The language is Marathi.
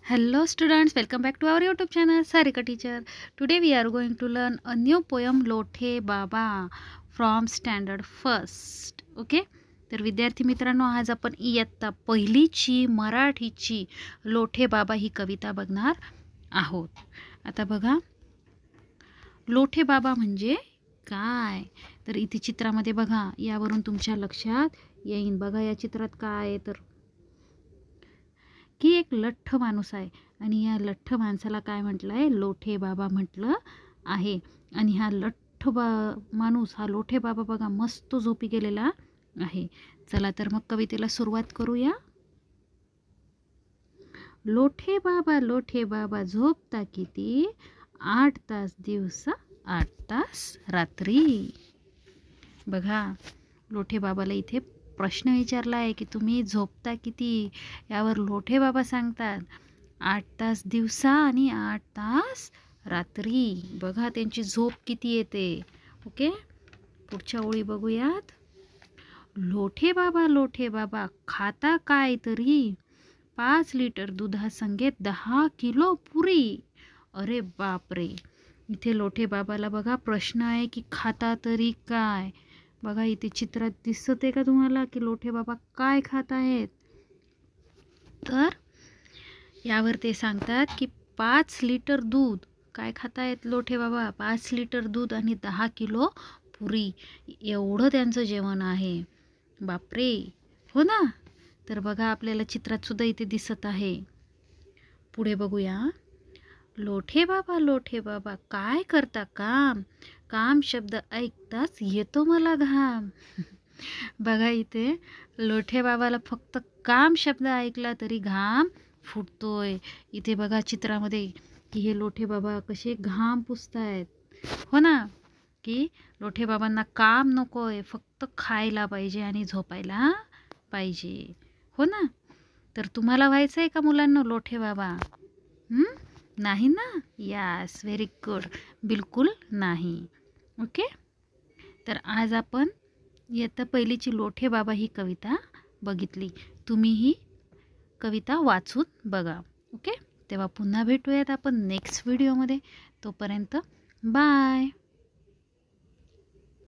Hello students, welcome back to our YouTube channel Sarika Teacher. Today we are going to learn a new poem Lothe Baba from standard first. Okay? तर विद्यार्थी मित्रांनो, आज आपण इयत्ता पहिलीची मराठीची लोठे बाबा ही कविता बघणार आहोत. आता बघा, लोठे बाबा म्हणजे काय? तर इथे चित्रामध्ये बघा, यावरून तुमच्या लक्षात येईल. बघा या चित्रात काय आहे तर की एक लठ्ठ माणूस आहे आणि या लठ्ठ माणसाला काय म्हटलं आहे? लोठे बाबा म्हटलं आहे. आणि हा लठ्ठ माणूस हा लोठे बाबा बघा मस्त झोपी गेलेला आहे. चला तर मग कवितेला सुरुवात करूया. लोठे बाबा झोपता किती, 8 तास दिवसा 8 तास रात्री. बघा, लोठे बाबाला इथे प्रश्न विचारला आहे की तुम्ही झोपता किती. यावर लोठे बाबा सांगतात 8 तास दिवसा आणि 8 तास रात्री. बघा त्यांची झोप किती येते. ओके, पुढच्या ओळी बघूयात. लोठे बाबा खाता काय तरी, 5 लिटर दुधासंगेत 10 किलो पुरी. अरे बापरे, इथे लोठे बाबाला बघा प्रश्न आहे की खाता तरी काय. बघा इथे चित्रात दिसत आहे का तुम्हाला की लोठे बाबा काय खात आहेत. तर यावर ते सांगतात की 5 लिटर दूध काय खात आहेत लोठे बाबा. 5 लिटर दूध आणि 10 किलो पुरी, एवढं त्यांचं जेवण आहे. बापरे, हो ना. तर बघा आपल्याला चित्रात सुद्धा इथे दिसत आहे. पुढे बघूया. लोठे बाबा काय करता काम, काम शब्द ऐकताच येतो मला घाम. बघा इथे लोठे बाबाला फक्त काम शब्द ऐकला तरी घाम फुटतोय. इथे बघा चित्रामध्ये की हे लोठे बाबा कसे घाम पुसतायत. हो ना, की लोठे बाबांना काम नकोय, फक्त खायला पाहिजे आणि झोपायला पाहिजे. हो ना. तर तुम्हाला व्हायचं आहे का मुलांना लोठे बाबा? नाही ना. Yes, very good. बिलकुल नाही. ओके, तर आज आपण इयत्ता पहिलीची लोठे बाबा ही कविता बघितली. तुम्ही ही कविता वाचून बघा. ओके, तेव्हा पुन्हा भेटूयात आपण नेक्स्ट व्हिडिओमध्ये. तोपर्यंत बाय.